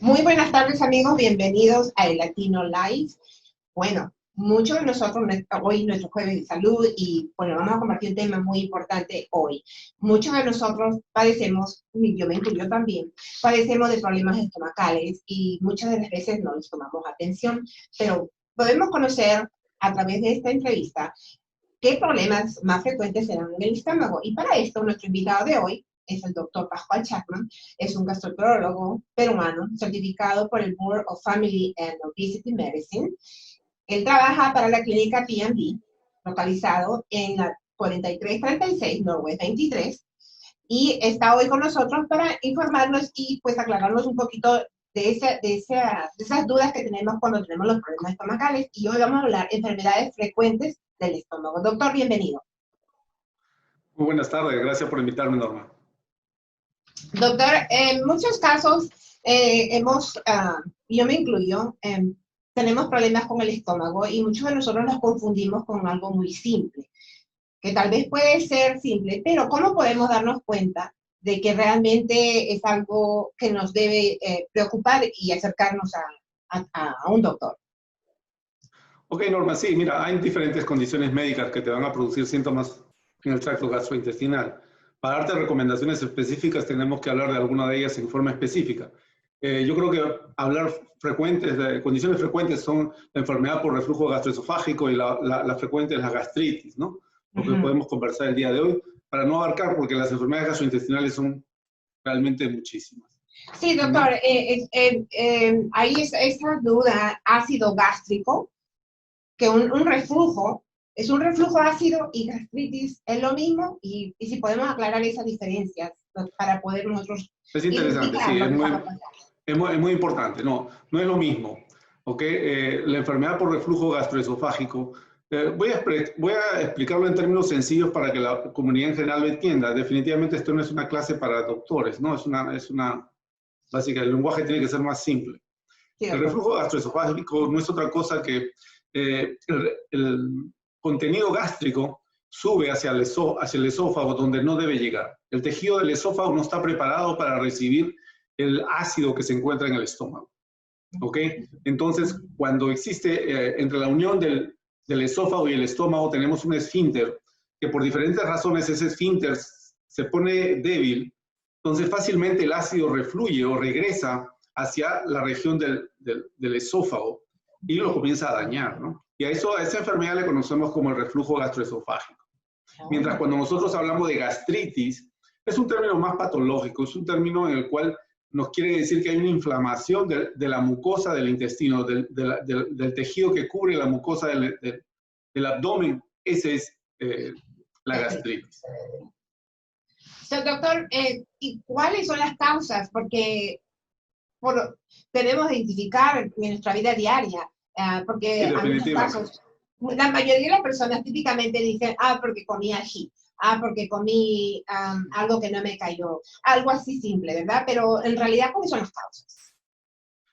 Muy buenas tardes, amigos, bienvenidos a El Latino Live. Bueno, muchos de nosotros, hoy nuestro jueves de salud, y bueno, vamos a compartir un tema muy importante hoy. Muchos de nosotros padecemos, y yo me incluyo también, padecemos de problemas estomacales y muchas de las veces no les tomamos atención, pero podemos conocer a través de esta entrevista qué problemas más frecuentes se dan en el estómago. Y para esto, nuestro invitado de hoy es el doctor Pascual Chapman, es un gastroenterólogo peruano certificado por el Board of Family and Obesity Medicine. Él trabaja para la clínica P&B, localizado en la 4336 Northwest 23, y está hoy con nosotros para informarnos y pues aclararnos un poquito de esas dudas que tenemos cuando tenemos los problemas estomacales. Y hoy vamos a hablar de enfermedades frecuentes del estómago. Doctor, bienvenido. Muy buenas tardes, gracias por invitarme, Norma. Doctor, en muchos casos yo me incluyo, tenemos problemas con el estómago y muchos de nosotros los confundimos con algo muy simple, que tal vez puede ser simple, pero ¿cómo podemos darnos cuenta de que realmente es algo que nos debe preocupar y acercarnos a un doctor? Ok, Norma, sí, mira, hay diferentes condiciones médicas que te van a producir síntomas en el tracto gastrointestinal. Para darte recomendaciones específicas tenemos que hablar de alguna de ellas en forma específica. Yo creo que hablar de condiciones frecuentes son la enfermedad por reflujo gastroesofágico y la frecuente es la gastritis, ¿no? Lo que podemos conversar el día de hoy, para no abarcar, porque las enfermedades gastrointestinales son realmente muchísimas. Sí, doctor, hay esa duda, ácido gástrico, que un reflujo es un reflujo ácido y gastritis es lo mismo, y si podemos aclarar esas diferencias para poder nosotros... Es interesante, sí, es muy importante. No es lo mismo. ¿Okay? La enfermedad por reflujo gastroesofágico, voy a explicarlo en términos sencillos para que la comunidad en general lo entienda. Definitivamente esto no es una clase para doctores, ¿no? Básicamente el lenguaje tiene que ser más simple. Sí, el reflujo gastroesofágico no es otra cosa que el contenido gástrico sube hacia el esófago donde no debe llegar. El tejido del esófago no está preparado para recibir el ácido que se encuentra en el estómago. ¿Ok? Entonces, cuando existe entre la unión del esófago y el estómago, tenemos un esfínter que por diferentes razones ese esfínter se pone débil, entonces fácilmente el ácido refluye o regresa hacia la región del esófago y lo comienza a dañar, ¿no? Y a esa enfermedad le conocemos como el reflujo gastroesofágico. Mientras cuando nosotros hablamos de gastritis, es un término más patológico, es un término en el cual nos quiere decir que hay una inflamación de la mucosa del intestino, del tejido que cubre la mucosa del abdomen. Ese es la gastritis. So, doctor, ¿y cuáles son las causas? Porque debemos identificar en nuestra vida diaria, porque en muchos casos, la mayoría de las personas típicamente dicen, porque comí ají, porque comí algo que no me cayó, algo así simple, ¿verdad? Pero en realidad, ¿cuáles son las causas?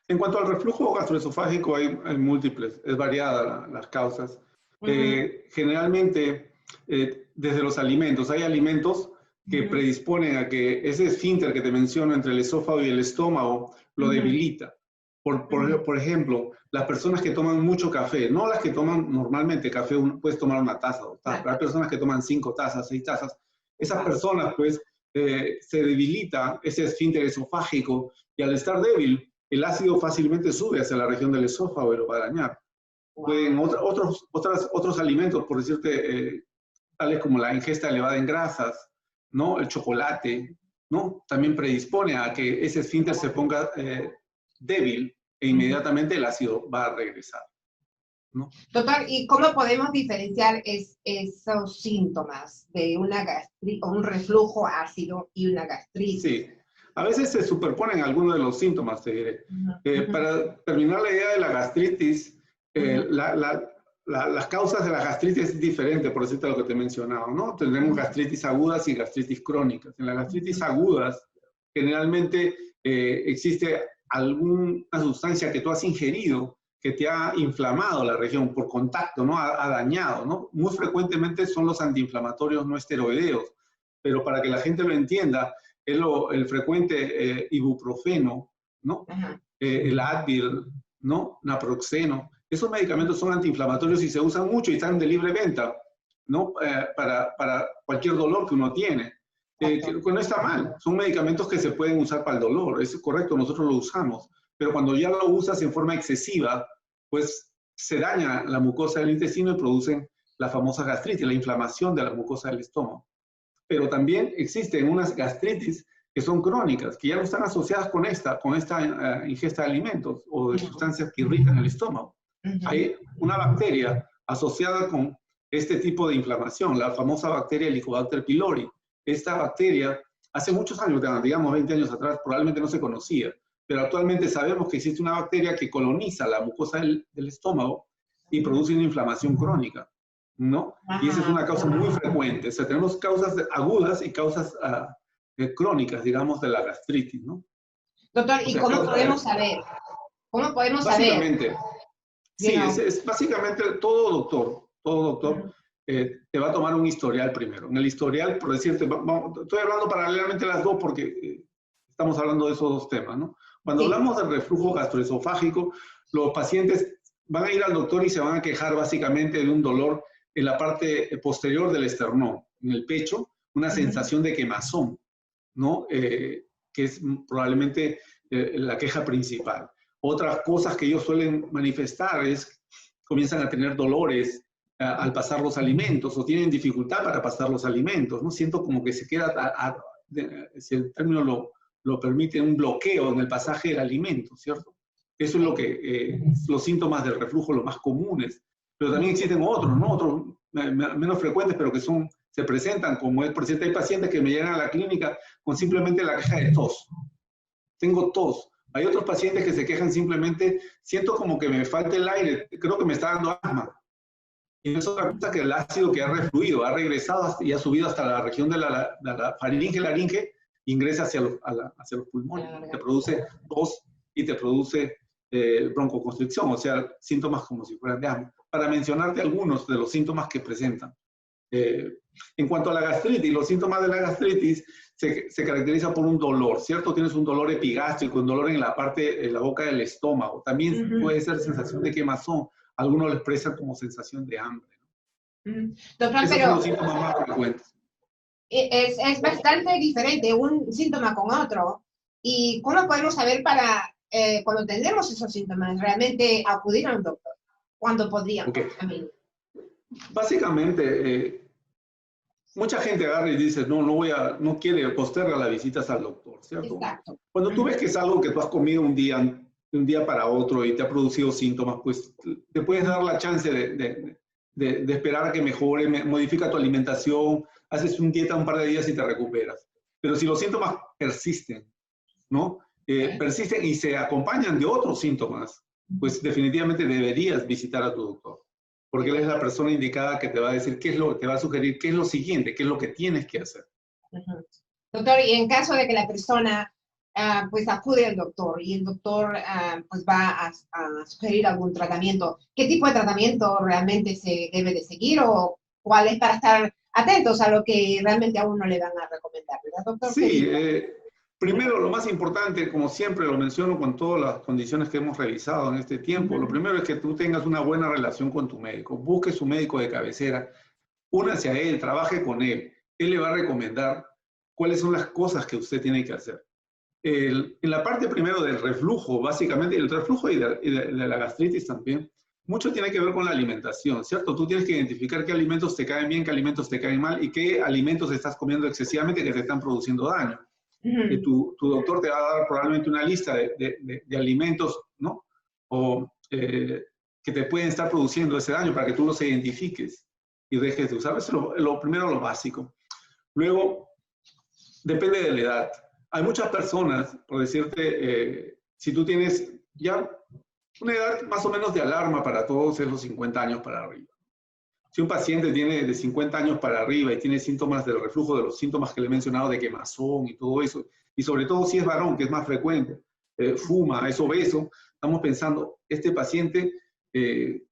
En cuanto al reflujo gastroesofágico, hay múltiples, es variada las causas. Generalmente, desde los alimentos, hay alimentos que predisponen a que ese esfínter que te menciono entre el esófago y el estómago lo debilita. Por ejemplo, las personas que toman mucho café, no las que toman normalmente café, puedes tomar una taza, pero hay personas que toman 5 tazas, 6 tazas. Esas personas, pues, se debilita ese esfínter esofágico y al estar débil, el ácido fácilmente sube hacia la región del esófago y lo va a dañar. Pueden otros alimentos, por decirte, tales como la ingesta elevada en grasas, ¿no? El chocolate, ¿no? También predispone a que ese esfínter se ponga débil e inmediatamente el ácido va a regresar, ¿no? Doctor, ¿y cómo podemos diferenciar esos síntomas de un reflujo ácido y una gastritis? Sí, a veces se superponen algunos de los síntomas, te diré. Para terminar la idea de la gastritis, las causas de la gastritis es diferente, por decirte lo que te he mencionado, ¿no? Tenemos gastritis agudas y gastritis crónicas. En las gastritis agudas, generalmente existe alguna sustancia que tú has ingerido que te ha inflamado la región por contacto, ¿no? Ha dañado, ¿no? Muy frecuentemente son los antiinflamatorios no esteroideos, pero para que la gente lo entienda, es el frecuente ibuprofeno, ¿no? El Advil, ¿no? Naproxeno. Esos medicamentos son antiinflamatorios y se usan mucho y están de libre venta, ¿no? Para cualquier dolor que uno tiene. Que no está mal, son medicamentos que se pueden usar para el dolor, es correcto, nosotros lo usamos, pero cuando ya lo usas en forma excesiva, pues se daña la mucosa del intestino y producen la famosa gastritis, la inflamación de la mucosa del estómago. Pero también existen unas gastritis que son crónicas, que ya no están asociadas con esta ingesta de alimentos o de sustancias que irritan el estómago. Hay una bacteria asociada con este tipo de inflamación, la famosa bacteria Helicobacter pylori. Esta bacteria, hace muchos años, digamos 20 años atrás, probablemente no se conocía, pero actualmente sabemos que existe una bacteria que coloniza la mucosa del estómago y produce una inflamación crónica, ¿no? Y esa es una causa muy frecuente. O sea, tenemos causas agudas y causas crónicas, digamos, de la gastritis, ¿no? Doctor, ¿y cómo podemos saber? ¿Cómo podemos saber? Básicamente, sí, básicamente todo doctor te va a tomar un historial primero. En el historial, por decirte, estoy hablando paralelamente las dos porque estamos hablando de esos dos temas, ¿no? Cuando hablamos del reflujo gastroesofágico, los pacientes van a ir al doctor y se van a quejar básicamente de un dolor en la parte posterior del esternón, en el pecho, una sensación de quemazón, ¿no? Que es probablemente la queja principal. Otras cosas que ellos suelen manifestar es, comienzan a tener dolores al pasar los alimentos o tienen dificultad para pasar los alimentos, ¿no? Siento como que se queda, si el término lo permite, un bloqueo en el pasaje del alimento, ¿cierto? Eso es lo que, los síntomas del reflujo, los más comunes. Pero también existen otros, ¿no? Otros menos frecuentes, pero que se presentan como es, por cierto, hay pacientes que me llegan a la clínica con simplemente la queja de tos. Tengo tos. Hay otros pacientes que se quejan simplemente, siento como que me falta el aire, creo que me está dando asma. Y no es otra cosa que el ácido que ha refluido, ha regresado y ha subido hasta la región de la faringe, laringe, ingresa hacia los pulmones. Te produce tos y te produce broncoconstricción, o sea, síntomas como si fueran de asma. Para mencionarte algunos de los síntomas que presentan. En cuanto a la gastritis, los síntomas de la gastritis se caracterizan por un dolor, ¿cierto? Tienes un dolor epigástrico, un dolor en la boca del estómago. También puede ser sensación de quemazón. Algunos lo expresan como sensación de hambre. Doctor, esos son los síntomas más frecuentes. Es bastante diferente un síntoma con otro. ¿Y cómo podemos saber cuando tenemos esos síntomas, realmente acudir a un doctor? ¿Cuándo podríamos? Básicamente, mucha gente agarra y dice, no quiere postergar las visitas al doctor, ¿cierto? Exacto. Cuando tú ves que es algo que tú has comido de un día para otro y te ha producido síntomas, pues te puedes dar la chance de esperar a que mejore, modifica tu alimentación, haces una dieta un par de días y te recuperas. Pero si los síntomas persisten, ¿no? Persisten y se acompañan de otros síntomas, pues definitivamente deberías visitar a tu doctor. Porque él es la persona indicada que te va a decir te va a sugerir qué es lo siguiente, qué es lo que tienes que hacer. Doctor, y en caso de que la persona pues acude al doctor y el doctor pues va a sugerir algún tratamiento, ¿qué tipo de tratamiento realmente se debe de seguir o cuál es para estar atentos a lo que realmente a uno le van a recomendar, ¿verdad, doctor? Sí, primero lo más importante, como siempre lo menciono con todas las condiciones que hemos revisado en este tiempo, lo primero es que tú tengas una buena relación con tu médico, busque su médico de cabecera, únase a él, trabaje con él, él le va a recomendar cuáles son las cosas que usted tiene que hacer. En la parte primero del reflujo, básicamente, el reflujo y de la gastritis también, mucho tiene que ver con la alimentación, ¿cierto? Tú tienes que identificar qué alimentos te caen bien, qué alimentos te caen mal y qué alimentos estás comiendo excesivamente que te están produciendo daño. Tu doctor te va a dar probablemente una lista de alimentos, ¿no? O que te pueden estar produciendo ese daño para que tú los identifiques y dejes de usar. Eso es lo primero, lo básico. Luego, depende de la edad. Hay muchas personas, por decirte, si tú tienes ya una edad más o menos de alarma para todos es los 50 años para arriba. Si un paciente tiene de 50 años para arriba y tiene síntomas del reflujo, de los síntomas que le he mencionado de quemazón y todo eso, y sobre todo si es varón, que es más frecuente, fuma, es obeso, estamos pensando, este paciente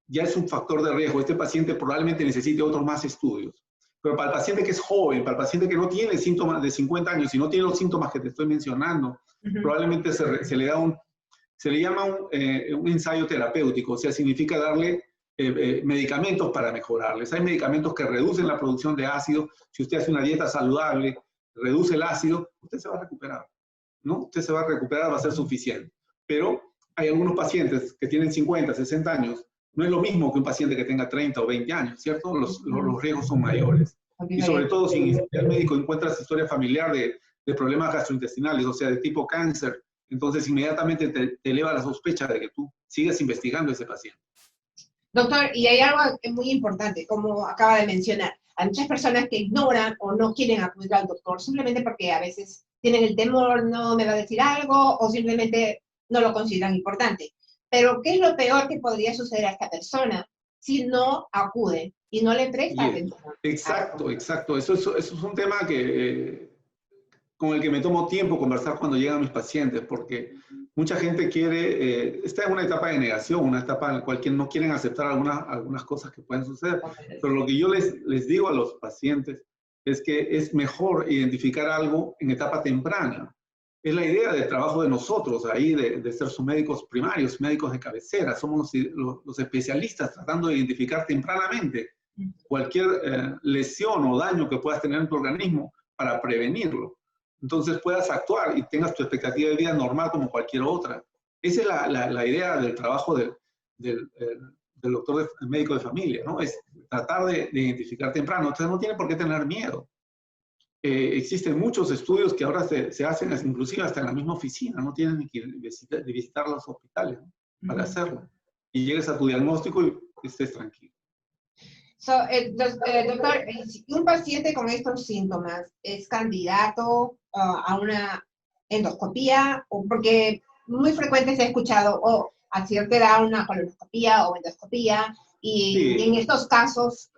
ya es un factor de riesgo, este paciente probablemente necesite otros más estudios. Pero para el paciente que es joven, para el paciente que no tiene síntomas de 50 años y no tiene los síntomas que te estoy mencionando, probablemente se le da se le llama un ensayo terapéutico, o sea, significa darle medicamentos para mejorarles. Hay medicamentos que reducen la producción de ácido. Si usted hace una dieta saludable, reduce el ácido, usted se va a recuperar, ¿no? Usted se va a recuperar, va a ser suficiente. Pero hay algunos pacientes que tienen 50, 60 años, no es lo mismo que un paciente que tenga 30 o 20 años, ¿cierto? Los riesgos son mayores. Y sobre todo si el médico encuentra historia familiar de problemas gastrointestinales, o sea, de tipo cáncer, entonces inmediatamente te eleva la sospecha de que tú sigas investigando a ese paciente. Doctor, y hay algo muy importante, como acaba de mencionar. Hay muchas personas que ignoran o no quieren acudir al doctor simplemente porque a veces tienen el temor, no me va a decir algo, o simplemente no lo consideran importante. Pero, ¿qué es lo peor que podría suceder a esta persona si no acude y no le presta atención? Exacto, exacto. Eso es un tema con el que me tomo tiempo conversar cuando llegan mis pacientes, porque mucha gente está en una etapa de negación, una etapa en la cual no quieren aceptar algunas cosas que pueden suceder. Pero lo que yo les digo a los pacientes es que es mejor identificar algo en etapa temprana. Es la idea del trabajo de nosotros, ahí de ser sus médicos primarios, médicos de cabecera. Somos los especialistas tratando de identificar tempranamente cualquier lesión o daño que puedas tener en tu organismo para prevenirlo. Entonces puedas actuar y tengas tu expectativa de vida normal como cualquier otra. Esa es la idea del trabajo del doctor médico de familia, ¿no? Es tratar de identificar temprano. Entonces no tiene por qué tener miedo. Existen muchos estudios que ahora se hacen inclusive hasta en la misma oficina, no tienen ni que visitar los hospitales, ¿no? Para hacerlo. Y llegues a tu diagnóstico y estés tranquilo. Doctor, si un paciente con estos síntomas es candidato a una endoscopía, porque muy frecuente se ha escuchado, o a cierta edad una colonoscopía o endoscopía, y en estos casos,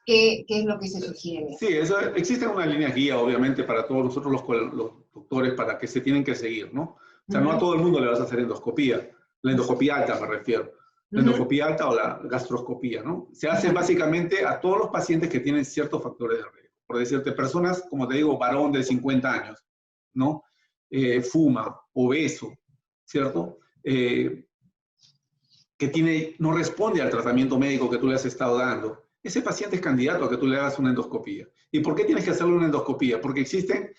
¿qué es lo que se sugiere? Sí, existe una línea guía, obviamente, para todos nosotros los doctores, para que se tienen que seguir, ¿no? O sea, no a todo el mundo le vas a hacer endoscopía. La endoscopía alta me refiero. La endoscopía alta o la gastroscopía, ¿no? Se hace básicamente a todos los pacientes que tienen ciertos factores de riesgo. Por decirte, personas, como te digo, varón de 50 años, ¿no? Fuma, obeso, ¿cierto? Que no responde al tratamiento médico que tú le has estado dando. Ese paciente es candidato a que tú le hagas una endoscopía. ¿Y por qué tienes que hacerle una endoscopía? Porque existen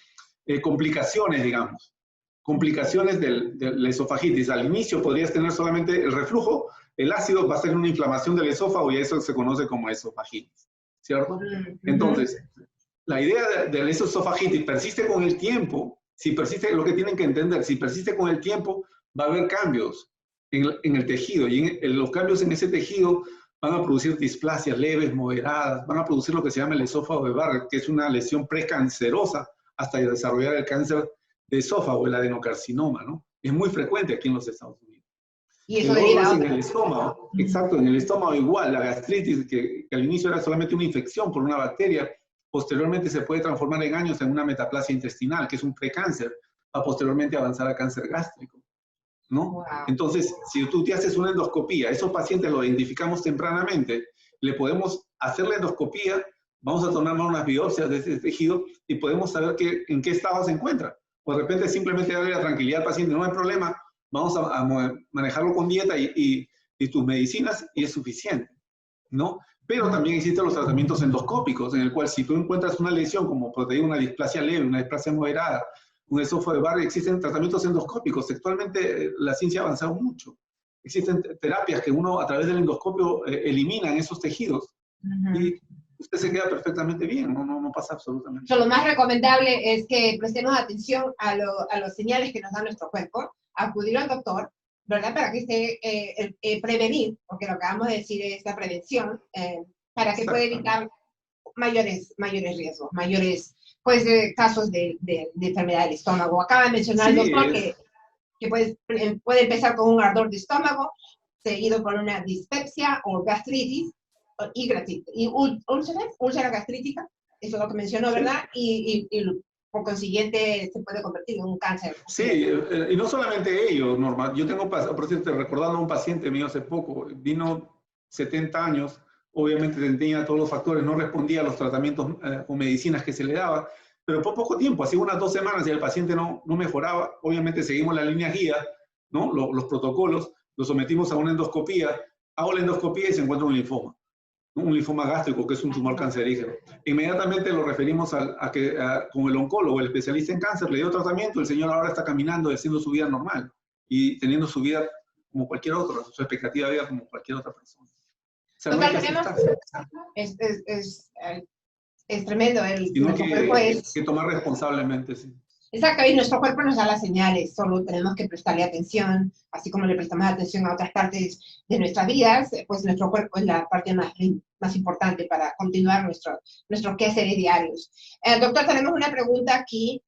complicaciones, digamos. Complicaciones de la esofagitis. Al inicio podrías tener solamente el reflujo, el ácido va a ser una inflamación del esófago y eso se conoce como esofagitis, ¿cierto? Entonces, la idea de la esofagitis persiste con el tiempo. Si persiste, lo que tienen que entender, si persiste con el tiempo, va a haber cambios en el tejido y los cambios en ese tejido van a producir displasias leves, moderadas, van a producir lo que se llama el esófago de Barrett, que es una lesión precancerosa hasta desarrollar el cáncer de esófago, el adenocarcinoma, ¿no? Es muy frecuente aquí en los Estados Unidos. Y eso deriva en el estómago, exacto, en el estómago igual, la gastritis, que al inicio era solamente una infección por una bacteria, posteriormente se puede transformar en años en una metaplasia intestinal, que es un precáncer, para posteriormente avanzar a cáncer gástrico, ¿no? Wow. Entonces, si tú te haces una endoscopía, esos pacientes los identificamos tempranamente, le podemos hacer la endoscopía, vamos a tomar unas biopsias de ese tejido y podemos saber en qué estado se encuentra. O de repente simplemente darle la tranquilidad al paciente, no hay problema, vamos a manejarlo con dieta y tus medicinas y es suficiente, ¿no? Pero también existen los tratamientos endoscópicos, en el cual si tú encuentras una lesión, como te digo, una displasia leve, una displasia moderada, un esófago de Barrett, existen tratamientos endoscópicos. Actualmente la ciencia ha avanzado mucho. Existen terapias que uno a través del endoscopio eliminan esos tejidos y usted se queda perfectamente bien, no pasa absolutamente nada. Lo más recomendable es que prestemos atención a los señales que nos da nuestro cuerpo, acudir al doctor, ¿verdad? Para que esté prevenir, porque lo que acabamos de decir es la prevención, para que pueda evitar mayores riesgos, mayores casos de enfermedad del estómago. Acaba de mencionar el doctor que puede empezar con un ardor de estómago, seguido por una dispepsia o gastritis, y úlcera gastrítica, eso es lo que mencionó, ¿verdad? Y por consiguiente se puede convertir en un cáncer. Sí, y no solamente ello, Norma. Yo tengo, por cierto, recordando a un paciente mío hace poco, vino 70 años, obviamente tenía todos los factores, no respondía a los tratamientos o medicinas que se le daba, pero por poco tiempo, así unas 2 semanas y el paciente no mejoraba. Obviamente seguimos la línea guía, ¿no? Los protocolos, lo sometimos a una endoscopía, hago la endoscopía y se encuentra un linfoma gástrico, que es un tumor cancerígeno. Inmediatamente lo referimos con el oncólogo, el especialista en cáncer, le dio tratamiento, el señor ahora está caminando y haciendo su vida normal y teniendo su vida como cualquier otro, su expectativa de vida como cualquier otra persona. O sea, no hay que es tremendo. Que tomar responsablemente, sí. Exacto, y nuestro cuerpo nos da las señales, solo tenemos que prestarle atención, así como le prestamos atención a otras partes de nuestras vidas, pues nuestro cuerpo es la parte más importante para continuar nuestros quehaceres diarios. Doctor, tenemos una pregunta aquí,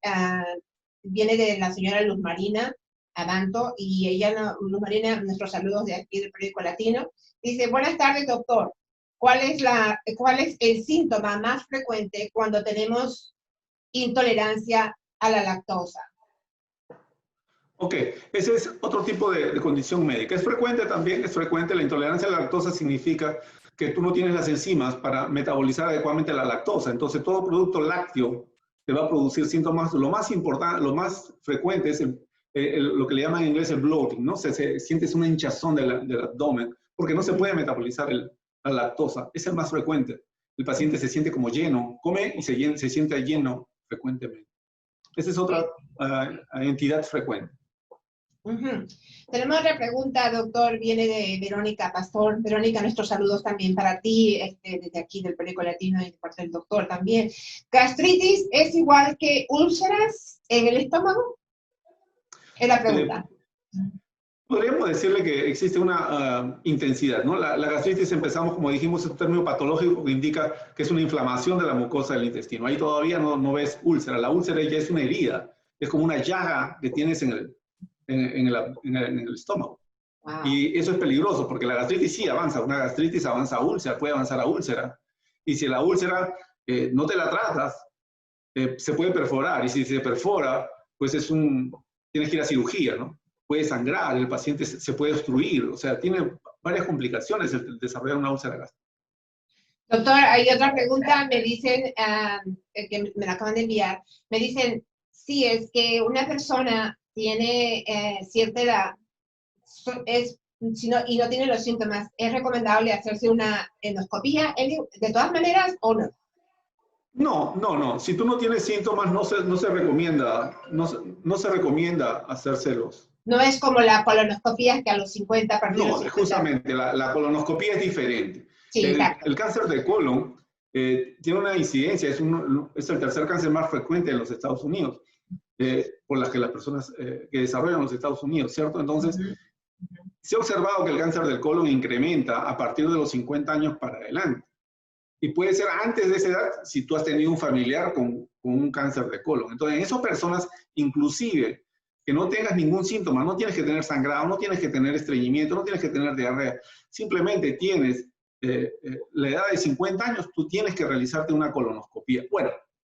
viene de la señora Luz Marina Adanto, y ella, Luz Marina, nuestros saludos de aquí del Periódico Latino, dice: buenas tardes, doctor, ¿cuál es el síntoma más frecuente cuando tenemos intolerancia a la lactosa? Ok, ese es otro tipo de condición médica. Es frecuente también, es frecuente. La intolerancia a la lactosa significa que tú no tienes las enzimas para metabolizar adecuadamente la lactosa. Entonces, todo producto lácteo te va a producir síntomas. Lo más importante, lo más frecuente es lo que le llaman en inglés el bloating, ¿no? Sientes una hinchazón del abdomen porque no se puede metabolizar la lactosa. Es el más frecuente. El paciente se siente como lleno, come y se siente lleno frecuentemente. Esa es otra entidad frecuente. Tenemos otra pregunta, doctor, viene de Verónica Pastor. Verónica, nuestros saludos también para ti, desde aquí del Periódico Latino y de parte del doctor también. ¿Gastritis es igual que úlceras en el estómago? Es la pregunta. Podríamos decirle que existe una intensidad, ¿no? La gastritis, empezamos, como dijimos, es un término patológico que indica que es una inflamación de la mucosa del intestino. Ahí todavía no ves úlcera. La úlcera ya es una herida, es como una llaga que tienes en el estómago. Wow. Y eso es peligroso porque la gastritis sí avanza. Una gastritis avanza a úlcera, puede avanzar a úlcera. Y si la úlcera no te la tratas, se puede perforar. Y si se perfora, pues tienes que ir a cirugía, ¿no? Puede sangrar, el paciente se puede obstruir, o sea, tiene varias complicaciones el desarrollar una úlcera gástrica. Doctor, hay otra pregunta, me dicen, que me la acaban de enviar, me dicen, si es que una persona tiene cierta edad y no tiene los síntomas, ¿es recomendable hacerse una endoscopía de todas maneras o no? No. Si tú no tienes síntomas, no se recomienda hacérselos. No es como la colonoscopía que a los 50 partidos. No, justamente, la colonoscopía es diferente. Sí, el cáncer de colon tiene una incidencia, es el tercer cáncer más frecuente en los Estados Unidos, por las que las personas que desarrollan los Estados Unidos, ¿cierto? Entonces, se ha observado que el cáncer del colon incrementa a partir de los 50 años para adelante. Y puede ser antes de esa edad si tú has tenido un familiar con un cáncer de colon. Entonces, en esas personas, inclusive, que no tengas ningún síntoma, no tienes que tener sangrado, no tienes que tener estreñimiento, no tienes que tener diarrea, simplemente tienes la edad de 50 años, tú tienes que realizarte una colonoscopía. Bueno,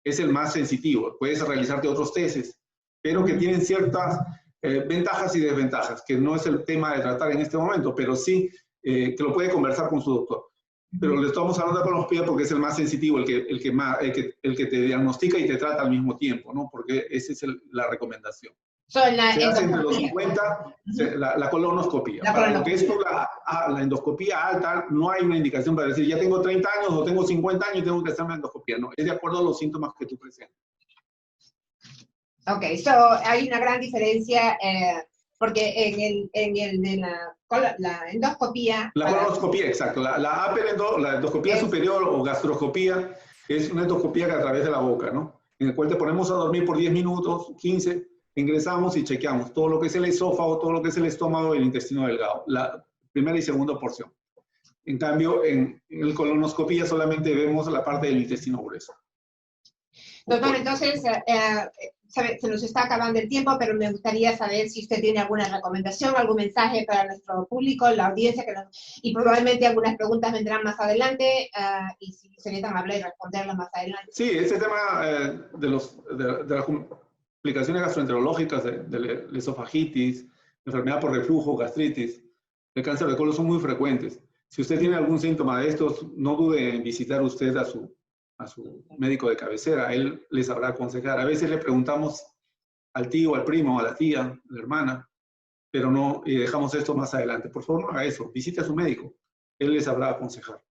es el más sensitivo, puedes realizarte otros testes, pero que tienen ciertas ventajas y desventajas, que no es el tema de tratar en este momento, pero sí que lo puede conversar con su doctor. Pero le estamos hablando de colonoscopia porque es el más sensitivo, el que te diagnostica y te trata al mismo tiempo, ¿no? Porque esa es la recomendación. Se hace entre los 50 la colonoscopía. Para lo que es la endoscopía alta, no hay una indicación para decir, ya tengo 30 años o tengo 50 años y tengo que hacer una endoscopía. No, es de acuerdo a los síntomas que tú presentas. Ok, hay una gran diferencia, porque en el de la endoscopía... La colonoscopía, exacto. La endoscopía superior o gastroscopía es una endoscopía que a través de la boca, ¿no? En el cual te ponemos a dormir por 10 minutos, 15, ingresamos y chequeamos todo lo que es el esófago, todo lo que es el estómago y el intestino delgado, la primera y segunda porción. En cambio, en el colonoscopía solamente vemos la parte del intestino grueso. Doctor, entonces, se nos está acabando el tiempo, pero me gustaría saber si usted tiene alguna recomendación, algún mensaje para nuestro público, la audiencia, y probablemente algunas preguntas vendrán más adelante, y si sería tan amable de responderlas más adelante. Sí, este tema de las complicaciones gastroenterológicas, de la esofagitis, enfermedad por reflujo, gastritis, el cáncer de colon son muy frecuentes. Si usted tiene algún síntoma de estos, no dude en visitar usted a médico de cabecera, él les sabrá aconsejar. A veces le preguntamos al tío, al primo, a la tía, a la hermana, pero no, y dejamos esto más adelante. Por favor, no haga eso, visite a su médico, él les sabrá aconsejar.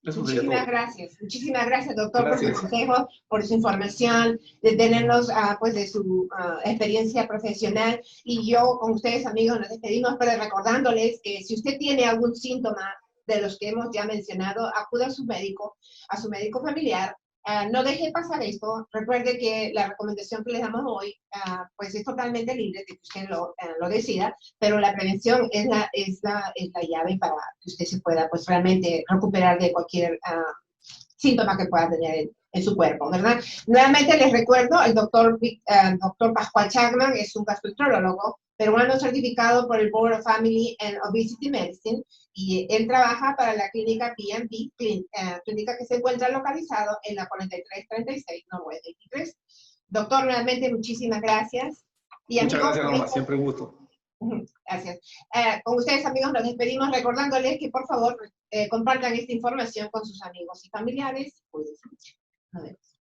Muchísimas gracias, doctor, gracias. por sus consejos, por su información, de tenernos, pues, de su experiencia profesional. Y yo, con ustedes, amigos, nos despedimos, pero recordándoles que si usted tiene algún síntoma de los que hemos ya mencionado, acuda a su médico familiar. No deje pasar esto. Recuerde que la recomendación que les damos hoy, pues es totalmente libre de que usted lo decida, pero la prevención es la llave para que usted se pueda, pues, realmente recuperar de cualquier síntoma que pueda tener en su cuerpo, ¿verdad? Nuevamente les recuerdo, el doctor Pascual Chapman es un gastroenterólogo peruano certificado por el Board of Family and Obesity Medicine, y él trabaja para la clínica PNP, clínica que se encuentra localizado en la 4336 Noroeste 23. Doctor, nuevamente muchísimas gracias. Y muchas amigos, gracias, Norma, siempre un gusto. Gracias. Con ustedes, amigos, nos despedimos recordándoles que, por favor, compartan esta información con sus amigos y familiares. Cuídense mucho. Nos vemos.